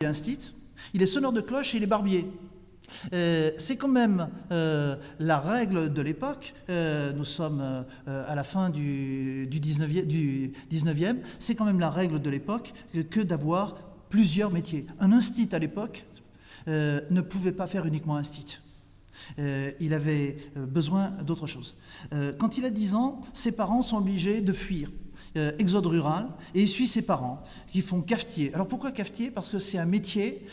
il est instit, il est sonneur de cloche et il est barbier. C'est quand même la règle de l'époque, nous sommes à la fin du 19e, c'est quand même la règle de l'époque que d'avoir plusieurs métiers. Un instit à l'époque ne pouvait pas faire uniquement instit. Il avait besoin d'autre chose. Quand il a 10 ans, ses parents sont obligés de fuir. Exode rural, et il suit ses parents qui font cafetier. Alors pourquoi cafetier? Parce que c'est un métier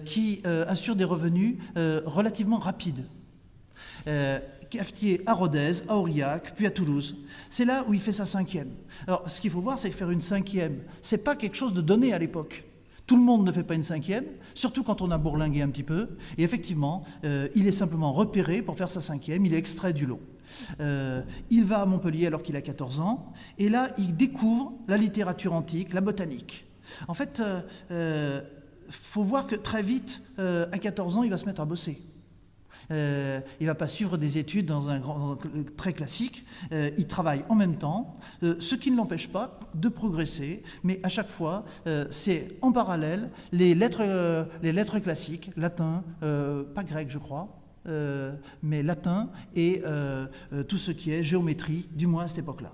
qui assure des revenus relativement rapides. Cafetier à Rodez, à Aurillac, puis à Toulouse. C'est là où il fait sa 5e. Alors ce qu'il faut voir, c'est que faire une 5e, c'est pas quelque chose de donné à l'époque. Tout le monde ne fait pas une 5e, surtout quand on a bourlingué un petit peu. Et effectivement, il est simplement repéré pour faire sa 5e, il est extrait du lot. Il va à Montpellier alors qu'il a 14 ans, et là, il découvre la littérature antique, la botanique. En fait, faut voir que très vite, à 14 ans, il va se mettre à bosser. Il ne va pas suivre des études dans un très classique, il travaille en même temps, ce qui ne l'empêche pas de progresser, mais à chaque fois, c'est en parallèle les lettres classiques, latin, pas grec je crois, mais latin et tout ce qui est géométrie, du moins à cette époque-là.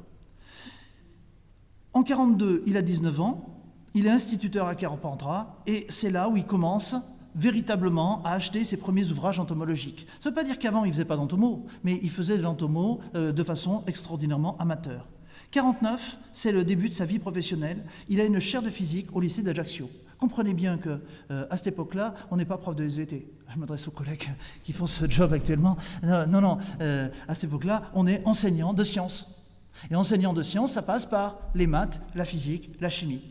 En 1942, il a 19 ans, il est instituteur à Carpentras, et c'est là où il commence véritablement à acheter ses premiers ouvrages entomologiques. Ça ne veut pas dire qu'avant il ne faisait pas d'entomo, mais il faisait de l'entomo de façon extraordinairement amateur. 1949, c'est le début de sa vie professionnelle. Il a une chaire de physique au lycée d'Ajaccio. Comprenez bien qu'à cette époque-là, on n'est pas prof de SVT. Je m'adresse aux collègues qui font ce job actuellement. Non, à cette époque-là, on est enseignant de sciences. Et enseignant de sciences, ça passe par les maths, la physique, la chimie.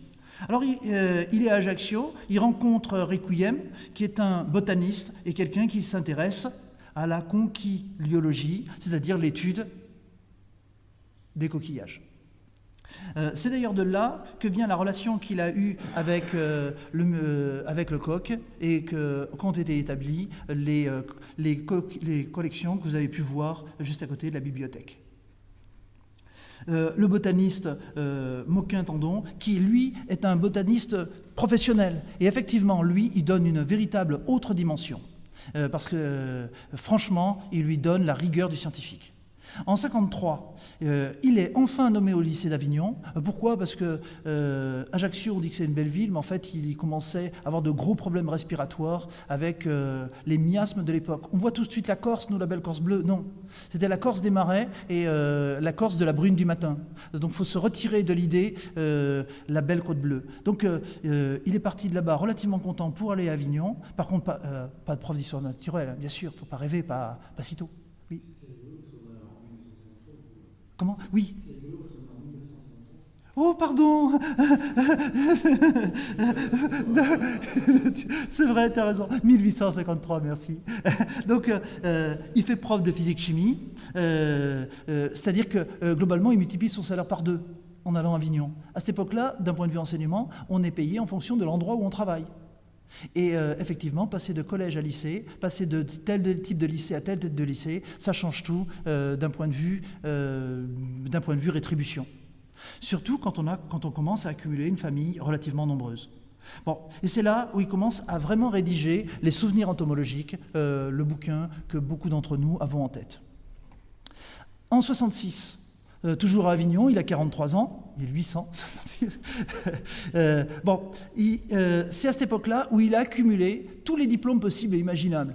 Alors il est à Ajaccio, il rencontre Requiem, qui est un botaniste et quelqu'un qui s'intéresse à la conchiliologie, c'est-à-dire l'étude des coquillages. C'est d'ailleurs de là que vient la relation qu'il a eue avec le coq et qu'ont été établies les collections que vous avez pu voir juste à côté de la bibliothèque. Le botaniste Moquin-Tandon, qui lui est un botaniste professionnel. Et effectivement, lui, il donne une véritable autre dimension. Parce que franchement, il lui donne la rigueur du scientifique. En 1953, il est enfin nommé au lycée d'Avignon. Pourquoi? Parce que Ajaccio, on dit que c'est une belle ville, mais en fait, il commençait à avoir de gros problèmes respiratoires avec les miasmes de l'époque. On voit tout de suite la Corse, nous, la belle Corse bleue. Non, c'était la Corse des marais et la Corse de la brune du matin. Donc, il faut se retirer de l'idée la belle côte bleue. Donc, il est parti de là-bas relativement content pour aller à Avignon. Par contre, pas de prof d'histoire naturelle, bien sûr, il ne faut pas rêver, pas sitôt. Oui. Comment? Oui. Oh, pardon. C'est vrai, tu as raison. 1853, merci. Donc, il fait prof de physique-chimie, c'est-à-dire que, globalement, il multiplie son salaire par 2 en allant à Avignon. À cette époque-là, d'un point de vue enseignement, on est payé en fonction de l'endroit où on travaille. Et effectivement, passer de collège à lycée, passer de tel type de lycée à tel type de lycée, ça change tout d'un point de vue rétribution. Surtout quand on commence à accumuler une famille relativement nombreuse. Bon, et c'est là où il commence à vraiment rédiger les souvenirs entomologiques, le bouquin que beaucoup d'entre nous avons en tête. En 1966, toujours à Avignon, il a 43 ans, 1866. C'est à cette époque-là où il a accumulé tous les diplômes possibles et imaginables.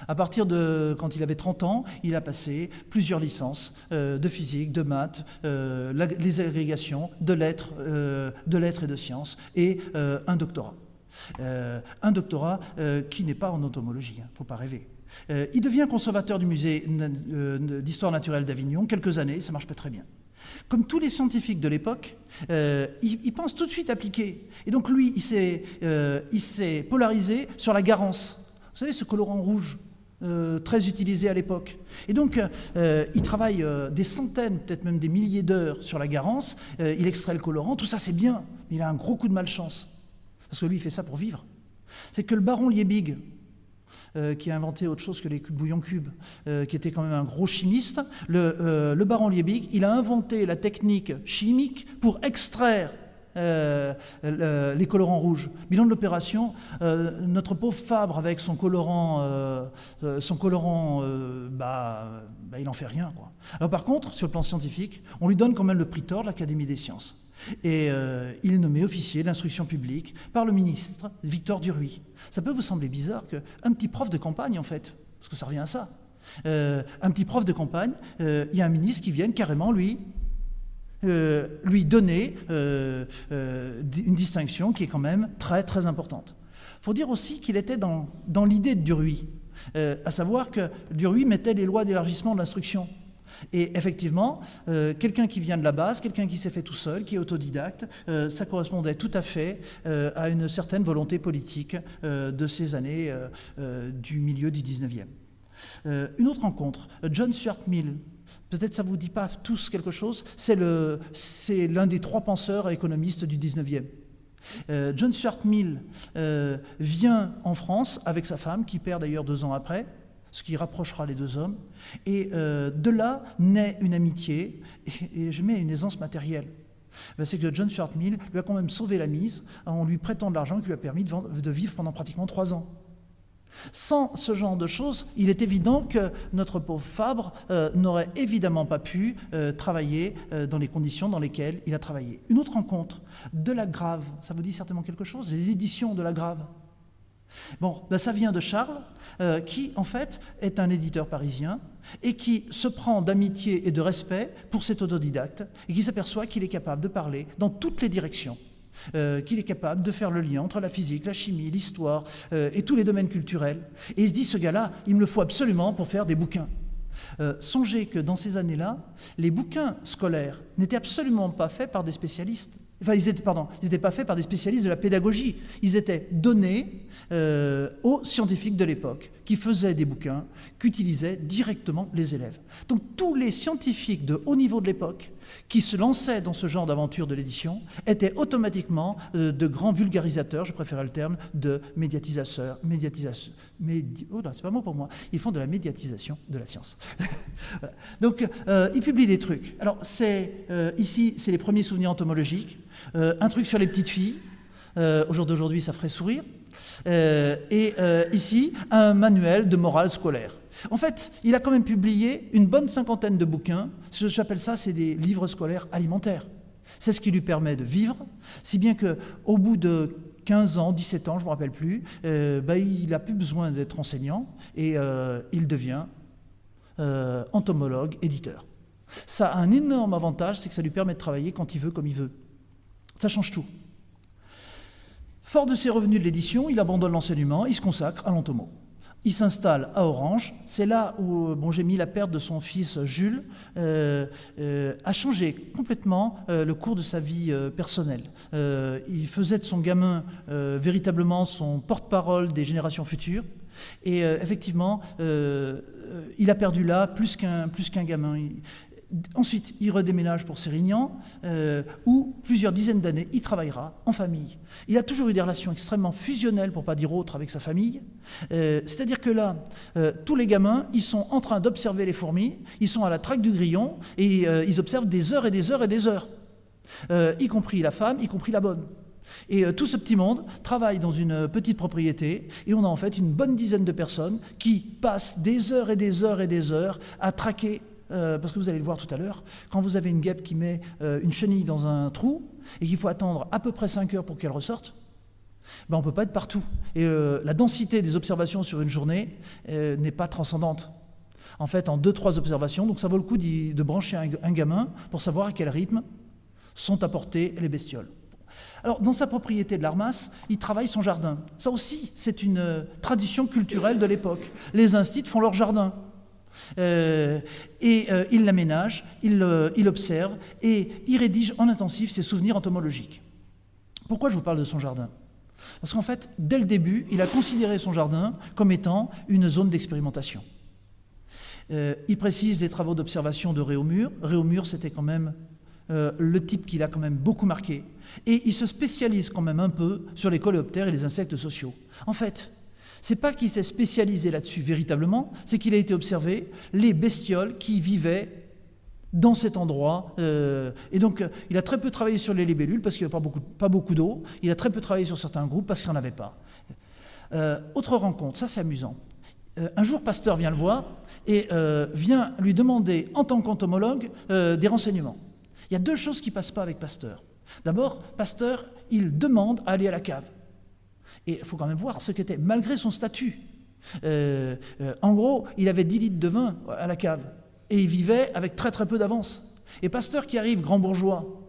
À partir de quand il avait 30 ans, il a passé plusieurs licences de physique, de maths, les agrégations, de lettres et de sciences, et un doctorat. Un doctorat qui n'est pas en entomologie, hein, faut pas rêver. Il devient conservateur du musée d'histoire naturelle d'Avignon, quelques années, ça marche pas très bien. Comme tous les scientifiques de l'époque, il pense tout de suite appliquer. Et donc lui, il s'est polarisé sur la garance. Vous savez, ce colorant rouge, très utilisé à l'époque. Et donc, il travaille des centaines, peut-être même des milliers d'heures sur la garance, il extrait le colorant, tout ça c'est bien, mais il a un gros coup de malchance. Parce que lui, il fait ça pour vivre. C'est que le baron Liebig, qui a inventé autre chose que les bouillons cubes, qui était quand même un gros chimiste, le baron Liebig, il a inventé la technique chimique pour extraire les colorants rouges. Bilan de l'opération, notre pauvre Fabre avec son colorant, il n'en fait rien, quoi. Alors par contre, sur le plan scientifique, on lui donne quand même le prix Thor de l'Académie des sciences. Et il est nommé officier d'instruction publique par le ministre Victor Duruy. Ça peut vous sembler bizarre qu'un petit prof de campagne, en fait, parce que ça revient à ça, un petit prof de campagne, il y a un ministre qui vient carrément lui donner une distinction qui est quand même très très importante. Il faut dire aussi qu'il était dans l'idée de Duruy, à savoir que Duruy mettait les lois d'élargissement de l'instruction. Et effectivement, quelqu'un qui vient de la base, quelqu'un qui s'est fait tout seul, qui est autodidacte, ça correspondait tout à fait à une certaine volonté politique de ces années du milieu du 19e. Une autre rencontre, John Stuart Mill. Peut-être ça ne vous dit pas tous quelque chose, c'est l'un des 3 penseurs économistes du 19e. John Stuart Mill vient en France avec sa femme, qui perd d'ailleurs 2 ans après, ce qui rapprochera les 2 hommes, et de là naît une amitié, et je mets une aisance matérielle. C'est que John Stuart Mill lui a quand même sauvé la mise en lui prêtant de l'argent qui lui a permis de vivre pendant pratiquement 3 ans. Sans ce genre de choses, il est évident que notre pauvre Fabre n'aurait évidemment pas pu travailler dans les conditions dans lesquelles il a travaillé. Une autre rencontre, de la Grave, ça vous dit certainement quelque chose, les éditions de la Grave. Bon, ça vient de Charles, qui en fait est un éditeur parisien et qui se prend d'amitié et de respect pour cet autodidacte et qui s'aperçoit qu'il est capable de parler dans toutes les directions. Qu'il est capable de faire le lien entre la physique, la chimie, l'histoire et tous les domaines culturels. Et il se dit, ce gars-là, il me le faut absolument pour faire des bouquins. Songez que dans ces années-là, les bouquins scolaires n'étaient absolument pas faits par des spécialistes. Enfin, ils n'étaient pas faits par des spécialistes de la pédagogie. Ils étaient donnés aux scientifiques de l'époque, qui faisaient des bouquins qu'utilisaient directement les élèves. Donc tous les scientifiques de haut niveau de l'époque qui se lançaient dans ce genre d'aventure de l'édition étaient automatiquement de grands vulgarisateurs, je préférais le terme, de médiatisateurs. Oh là, c'est pas mot pour moi. Ils font de la médiatisation de la science. Voilà. Donc, ils publient des trucs. Alors, ici, c'est les premiers souvenirs entomologiques. Un truc sur les petites filles. Au jour d'aujourd'hui, ça ferait sourire. Ici, un manuel de morale scolaire. En fait, il a quand même publié une bonne 50aine de bouquins. J'appelle ça, c'est des livres scolaires alimentaires. C'est ce qui lui permet de vivre, si bien qu'au bout de 15 ans, 17 ans, je ne me rappelle plus, il n'a plus besoin d'être enseignant et il devient entomologue, éditeur. Ça a un énorme avantage, c'est que ça lui permet de travailler quand il veut, comme il veut. Ça change tout. Fort de ses revenus de l'édition, il abandonne l'enseignement, il se consacre à l'entomo. Il s'installe à Orange. C'est là où j'ai mis la perte de son fils Jules a changé complètement le cours de sa vie personnelle. Il faisait de son gamin véritablement son porte-parole des générations futures. Et effectivement, il a perdu là plus qu'un gamin. Ensuite, il redéménage pour Sérignan, où plusieurs dizaines d'années, il travaillera en famille. Il a toujours eu des relations extrêmement fusionnelles, pour ne pas dire autres, avec sa famille. C'est-à-dire que là, tous les gamins, ils sont en train d'observer les fourmis, ils sont à la traque du grillon, et ils observent des heures et des heures et des heures, y compris la femme, y compris la bonne. Et tout ce petit monde travaille dans une petite propriété, et on a en fait une bonne dizaine de personnes qui passent des heures et des heures et des heures à traquer. Parce que vous allez le voir tout à l'heure, quand vous avez une guêpe qui met une chenille dans un trou et qu'il faut attendre à peu près 5 heures pour qu'elle ressorte, on ne peut pas être partout. Et la densité des observations sur une journée n'est pas transcendante. En fait, en 2-3 observations, donc ça vaut le coup de brancher un gamin pour savoir à quel rythme sont apportées les bestioles. Alors, dans sa propriété de l'Armas, il travaille son jardin. Ça aussi, c'est une tradition culturelle de l'époque. Les instits font leur jardin. Il l'aménage, il observe et il rédige en intensif ses souvenirs entomologiques. Pourquoi je vous parle de son jardin ? Parce qu'en fait, dès le début, il a considéré son jardin comme étant une zone d'expérimentation. Il précise les travaux d'observation de Réaumur. Réaumur, c'était quand même le type qui l'a quand même beaucoup marqué. Et il se spécialise quand même un peu sur les coléoptères et les insectes sociaux. En fait, c'est pas qu'il s'est spécialisé là-dessus véritablement, c'est qu'il a été observé les bestioles qui vivaient dans cet endroit. Et donc, il a très peu travaillé sur les libellules parce qu'il n'y avait pas beaucoup d'eau. Il a très peu travaillé sur certains groupes parce qu'il n'y en avait pas. Autre rencontre, ça c'est amusant. Un jour, Pasteur vient le voir et vient lui demander, en tant qu'entomologue, des renseignements. Il y a deux choses qui ne passent pas avec Pasteur. D'abord, Pasteur, il demande à aller à la cave. Et il faut quand même voir ce qu'était, malgré son statut. En gros, il avait 10 litres de vin à la cave. Et il vivait avec très très peu d'avance. Et Pasteur qui arrive, grand bourgeois,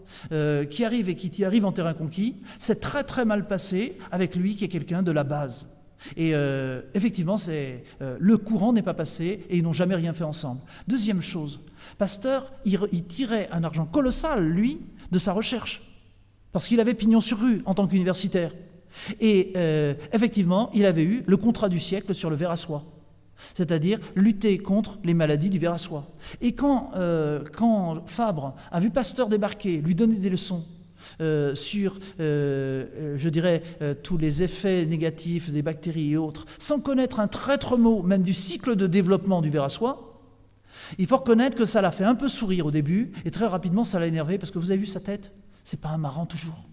qui arrive en terrain conquis, c'est très très mal passé avec lui qui est quelqu'un de la base. Et effectivement, le courant n'est pas passé et ils n'ont jamais rien fait ensemble. Deuxième chose, Pasteur, il tirait un argent colossal, lui, de sa recherche, parce qu'il avait pignon sur rue en tant qu'universitaire. Et effectivement, il avait eu le contrat du siècle sur le ver à soie, c'est-à-dire lutter contre les maladies du ver à soie. Et quand Fabre a vu Pasteur débarquer, lui donner des leçons sur, je dirais, tous les effets négatifs des bactéries et autres, sans connaître un traître mot, même du cycle de développement du ver à soie, il faut reconnaître que ça l'a fait un peu sourire au début, et très rapidement ça l'a énervé, parce que vous avez vu sa tête, c'est pas un marrant toujours.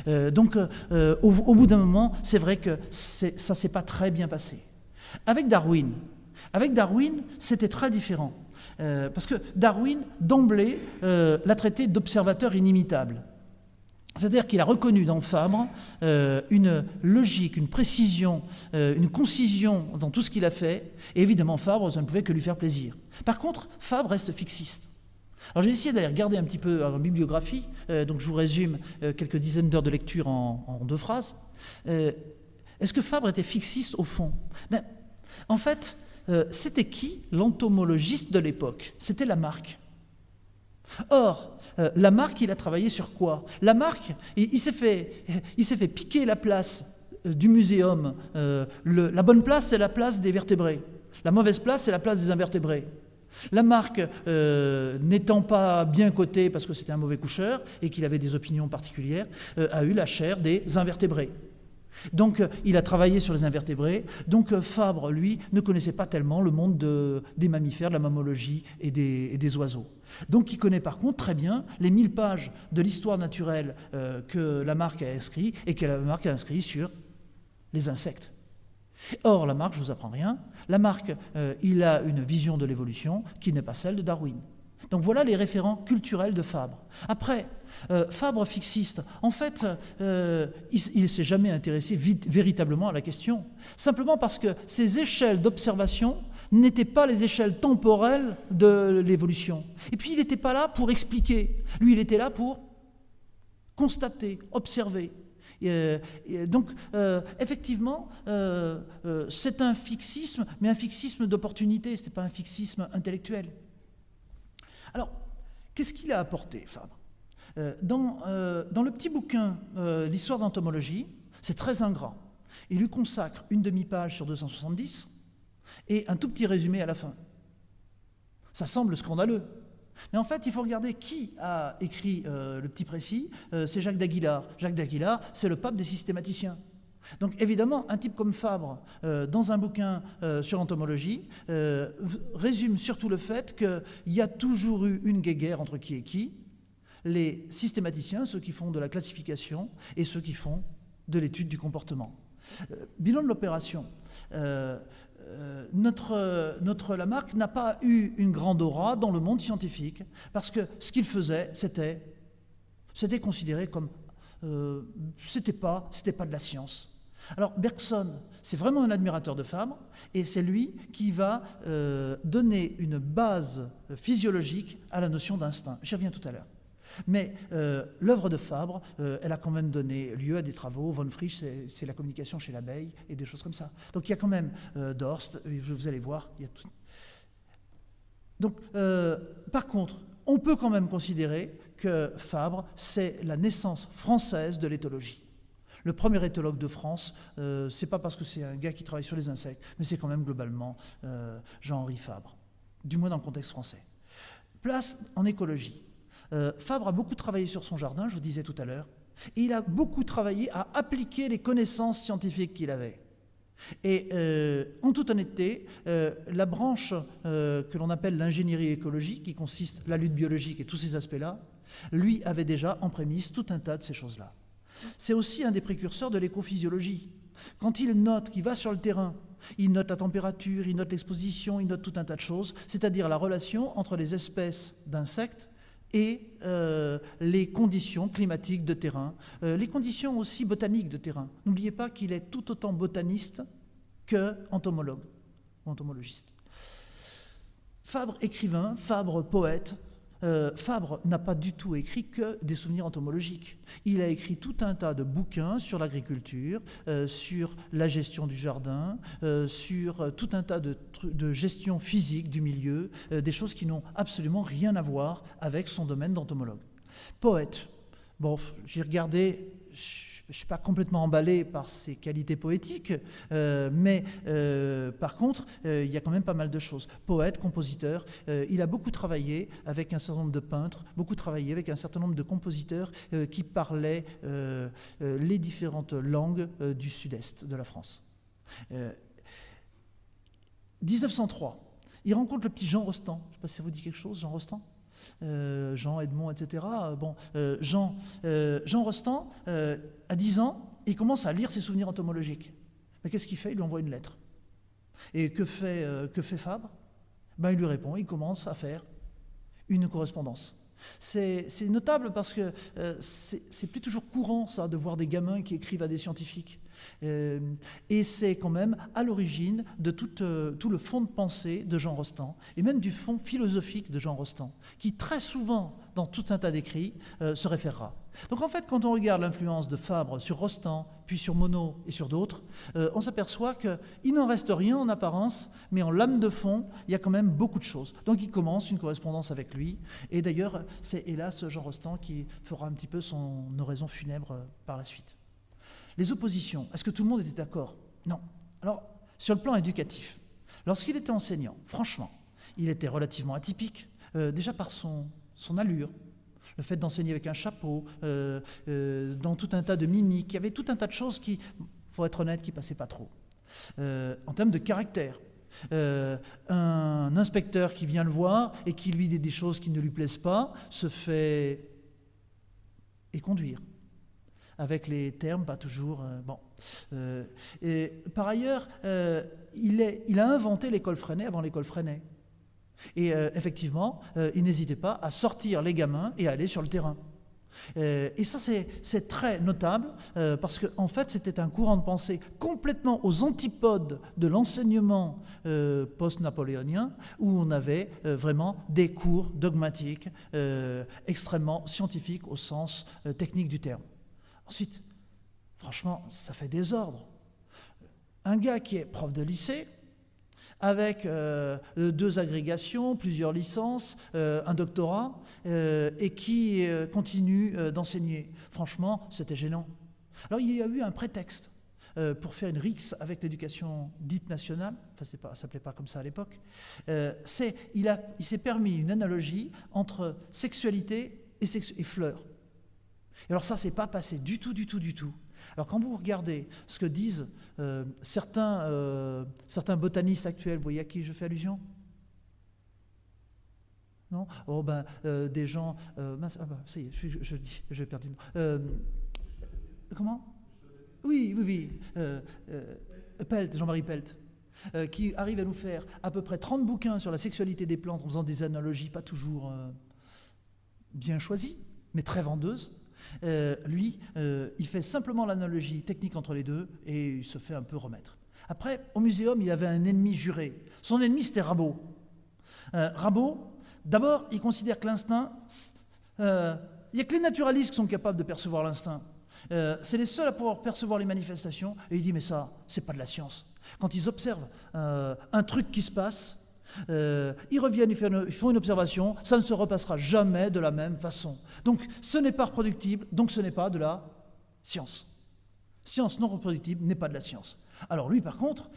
Donc, au bout d'un moment, c'est vrai que ça ne s'est pas très bien passé. Avec Darwin, c'était très différent. Parce que Darwin, d'emblée, l'a traité d'observateur inimitable. C'est-à-dire qu'il a reconnu dans Fabre une logique, une précision, une concision dans tout ce qu'il a fait. Et évidemment, Fabre, ça ne pouvait que lui faire plaisir. Par contre, Fabre reste fixiste. Alors j'ai essayé d'aller regarder un petit peu en bibliographie, donc je vous résume quelques dizaines d'heures de lecture en 2 phrases. Est-ce que Fabre était fixiste au fond? En fait, c'était qui l'entomologiste de l'époque? C'était Lamarck. Or, Lamarck, il a travaillé sur quoi? Lamarck, il s'est fait piquer la place du muséum. La bonne place, c'est la place des vertébrés. La mauvaise place, c'est la place des invertébrés. Lamarck, n'étant pas bien coté parce que c'était un mauvais coucheur et qu'il avait des opinions particulières, a eu la chair des invertébrés. Donc il a travaillé sur les invertébrés. Donc Fabre, lui, ne connaissait pas tellement le monde des mammifères, de la mammalogie et des oiseaux. Donc il connaît par contre très bien les 1000 pages de l'histoire naturelle que Lamarck a inscrit et que Lamarck a inscrit sur les insectes. Or, Lamarck, je ne vous apprends rien, Lamarck, il a une vision de l'évolution qui n'est pas celle de Darwin. Donc voilà les référents culturels de Fabre. Après, Fabre fixiste, en fait, il ne s'est jamais intéressé véritablement à la question, simplement parce que ces échelles d'observation n'étaient pas les échelles temporelles de l'évolution. Et puis il n'était pas là pour expliquer, lui il était là pour constater, observer. Donc, effectivement, c'est un fixisme, mais un fixisme d'opportunité, ce n'était pas un fixisme intellectuel. Alors, qu'est-ce qu'il a apporté, Fabre? Dans le petit bouquin L'histoire d'entomologie, c'est très ingrat. Il lui consacre une demi-page sur 270 et un tout petit résumé à la fin. Ça semble scandaleux. Mais en fait, il faut regarder qui a écrit le petit précis, c'est Jacques d'Aguilar. Jacques d'Aguilar, c'est le pape des systématiciens. Donc évidemment, un type comme Fabre, dans un bouquin sur l'entomologie, résume surtout le fait qu'il y a toujours eu une guéguerre entre qui et qui, les systématiciens, ceux qui font de la classification, et ceux qui font de l'étude du comportement. Bilan de l'opération. Notre Lamarck n'a pas eu une grande aura dans le monde scientifique parce que ce qu'il faisait, c'était considéré comme c'était pas de la science. Alors Bergson, c'est vraiment un admirateur de Fabre et c'est lui qui va donner une base physiologique à la notion d'instinct. J'y reviens tout à l'heure. Mais l'œuvre de Fabre, elle a quand même donné lieu à des travaux. Von Frisch, c'est la communication chez l'abeille et des choses comme ça. Donc il y a quand même Dorst, vous allez voir. Il y a tout. Donc, par contre, on peut quand même considérer que Fabre, c'est la naissance française de l'éthologie. Le premier éthologue de France, c'est pas parce que c'est un gars qui travaille sur les insectes, mais c'est quand même globalement Jean-Henri Fabre, du moins dans le contexte français. Place en écologie. Fabre a beaucoup travaillé sur son jardin, je vous disais tout à l'heure, et il a beaucoup travaillé à appliquer les connaissances scientifiques qu'il avait. Et en toute honnêteté, la branche que l'on appelle l'ingénierie écologique, qui consiste la lutte biologique et tous ces aspects-là, lui avait déjà en prémisse tout un tas de ces choses-là. C'est aussi un des précurseurs de l'écophysiologie. Quand il note, qu'il va sur le terrain, il note la température, il note l'exposition, il note tout un tas de choses, c'est-à-dire la relation entre les espèces d'insectes et les conditions climatiques de terrain, les conditions aussi botaniques de terrain. N'oubliez pas qu'il est tout autant botaniste qu'entomologue ou entomologiste. Fabre écrivain, Fabre poète. Fabre n'a pas du tout écrit que des souvenirs entomologiques. Il a écrit tout un tas de bouquins sur l'agriculture, sur la gestion du jardin, sur tout un tas de gestion physique du milieu, des choses qui n'ont absolument rien à voir avec son domaine d'entomologue. Poète. Bon, j'ai regardé, je ne suis pas complètement emballé par ses qualités poétiques, mais par contre, il y a quand même pas mal de choses. Poète, compositeur, il a beaucoup travaillé avec un certain nombre de peintres, beaucoup travaillé avec un certain nombre de compositeurs qui parlaient les différentes langues du sud-est de la France. 1903, il rencontre le petit Jean Rostand. Je ne sais pas si ça vous dit quelque chose, Jean Rostand. Jean, Edmond, etc. Jean Rostand, à 10 ans, il commence à lire ses souvenirs entomologiques. Mais qu'est-ce qu'il fait? Il lui envoie une lettre. Et que fait Fabre? Il lui répond, il commence à faire une correspondance. C'est notable parce que c'est plus toujours courant, ça, de voir des gamins qui écrivent à des scientifiques. Et c'est quand même à l'origine de tout le fond de pensée de Jean Rostand, et même du fond philosophique de Jean Rostand, qui très souvent, dans tout un tas d'écrits, se référera. Donc en fait, quand on regarde l'influence de Fabre sur Rostand, puis sur Monod et sur d'autres, on s'aperçoit qu'il n'en reste rien en apparence, mais en lame de fond, il y a quand même beaucoup de choses. Donc il commence une correspondance avec lui, et d'ailleurs, c'est hélas Jean Rostand qui fera un petit peu son oraison funèbre par la suite. Les oppositions, est-ce que tout le monde était d'accord? Non. Alors, sur le plan éducatif, lorsqu'il était enseignant, franchement, il était relativement atypique, déjà par son allure, le fait d'enseigner avec un chapeau, dans tout un tas de mimiques, il y avait tout un tas de choses qui, il faut être honnête, qui ne passaient pas trop. En termes de caractère, un inspecteur qui vient le voir et qui lui dit des choses qui ne lui plaisent pas, se fait éconduire. Avec les termes pas toujours et par ailleurs, il a inventé l'école Freinet avant l'école Freinet. Et effectivement, il n'hésitait pas à sortir les gamins et à aller sur le terrain. Et ça, c'est très notable parce qu'en fait, c'était un courant de pensée complètement aux antipodes de l'enseignement post-napoléonien, où on avait vraiment des cours dogmatiques extrêmement scientifiques au sens technique du terme. Ensuite, franchement, ça fait désordre. Un gars qui est prof de lycée, avec 2 agrégations, plusieurs licences, un doctorat, et qui continue d'enseigner. Franchement, c'était gênant. Alors, il y a eu un prétexte pour faire une rixe avec l'éducation dite nationale, enfin, ça ne s'appelait pas comme ça à l'époque. Il s'est permis une analogie entre sexualité et fleurs. Et alors ça, c'est pas passé du tout. Alors quand vous regardez ce que disent certains botanistes actuels, vous voyez à qui je fais allusion? Non? Des gens... ça y est, j'ai perdu le nom. Comment? Oui. Pelt, Jean-Marie Pelt, qui arrive à nous faire à peu près 30 bouquins sur la sexualité des plantes en faisant des analogies pas toujours bien choisies, mais très vendeuses. Lui, il fait simplement l'analogie technique entre les deux et il se fait un peu remettre. Après, au muséum, il avait un ennemi juré. Son ennemi, c'était Rabot. Rabot, d'abord, il considère que l'instinct... il n'y a que les naturalistes qui sont capables de percevoir l'instinct. C'est les seuls à pouvoir percevoir les manifestations. Et il dit, mais ça, c'est pas de la science. Quand ils observent un truc qui se passe... ils reviennent, ils font une observation, ça ne se repassera jamais de la même façon. Donc ce n'est pas reproductible, donc ce n'est pas de la science. Science non reproductible n'est pas de la science. Alors lui par contre,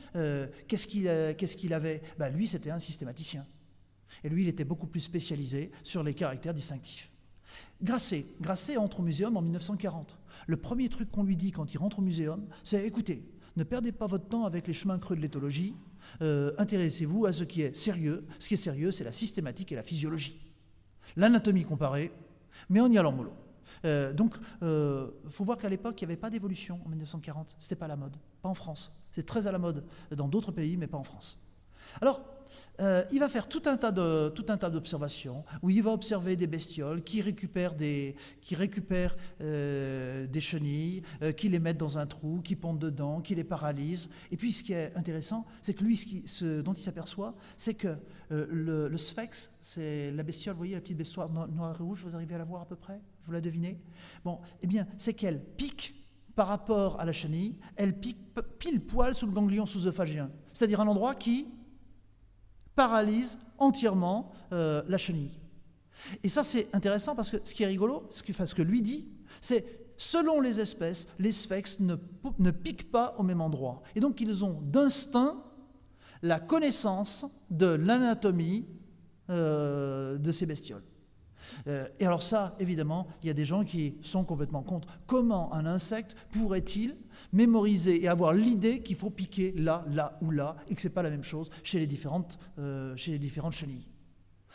qu'est-ce qu'il avait? Lui c'était un systématicien. Et lui il était beaucoup plus spécialisé sur les caractères distinctifs. Grasset entre au muséum en 1940. Le premier truc qu'on lui dit quand il rentre au muséum, c'est écoutez, Ne perdez pas votre temps avec les chemins creux de l'éthologie. Intéressez-vous à ce qui est sérieux. Ce qui est sérieux, c'est la systématique et la physiologie. L'anatomie comparée, mais en y allant mollo. Donc, faut voir qu'à l'époque, il n'y avait pas d'évolution en 1940. C'était pas à la mode, pas en France. C'est très à la mode dans d'autres pays, mais pas en France. Alors, il va faire tout un tas d'observations où il va observer des bestioles qui récupèrent des chenilles, qui les mettent dans un trou, qui pondent dedans, qui les paralysent. Et puis, ce qui est intéressant, c'est que lui, ce dont il s'aperçoit, c'est que le sphex, c'est la bestiole, vous voyez, la petite bestiole noire et rouge, vous arrivez à la voir à peu près? Vous la devinez? Bon, eh bien, c'est qu'elle pique par rapport à la chenille, elle pique pile poil sous le ganglion sous-œsophagien, c'est-à-dire un endroit qui paralyse entièrement la chenille. Et ça, c'est intéressant parce que ce qui est rigolo, ce que lui dit, c'est selon les espèces, les sphex ne piquent pas au même endroit. Et donc, ils ont d'instinct la connaissance de l'anatomie de ces bestioles. Et alors ça, évidemment, il y a des gens qui sont complètement contre. Comment un insecte pourrait-il mémoriser et avoir l'idée qu'il faut piquer là, là ou là, et que ce n'est pas la même chose chez les différentes chenilles?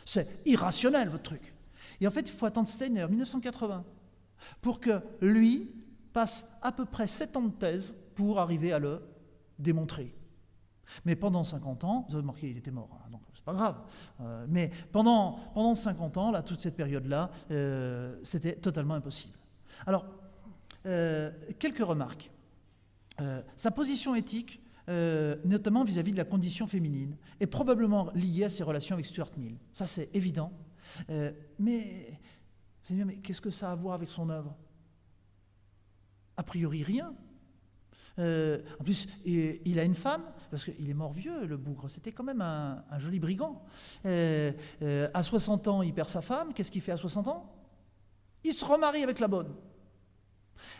C'est irrationnel, votre truc. Et en fait, il faut attendre Steiner, 1980, pour que lui passe à peu près 7 ans de thèse pour arriver à le démontrer. Mais pendant 50 ans, vous avez remarqué, il était mort, hein, donc c'est pas grave. Mais pendant 50 ans, là, toute cette période-là, c'était totalement impossible. Alors, quelques remarques. Sa position éthique, notamment vis-à-vis de la condition féminine, est probablement liée à ses relations avec Stuart Mill. Ça, c'est évident. Mais qu'est-ce que ça a à voir avec son œuvre? A priori, rien. En plus, il a une femme, parce qu'il est mort vieux, le bougre, c'était quand même un joli brigand. À 60 ans, il perd sa femme, qu'est-ce qu'il fait à 60 ans? Il se remarie avec la bonne.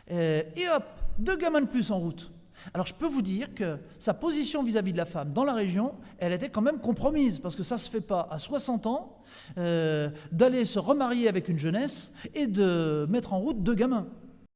Et hop, 2 gamins de plus en route. Alors je peux vous dire que sa position vis-à-vis de la femme dans la région, elle était quand même compromise, parce que ça ne se fait pas à 60 ans d'aller se remarier avec une jeunesse et de mettre en route 2 gamins.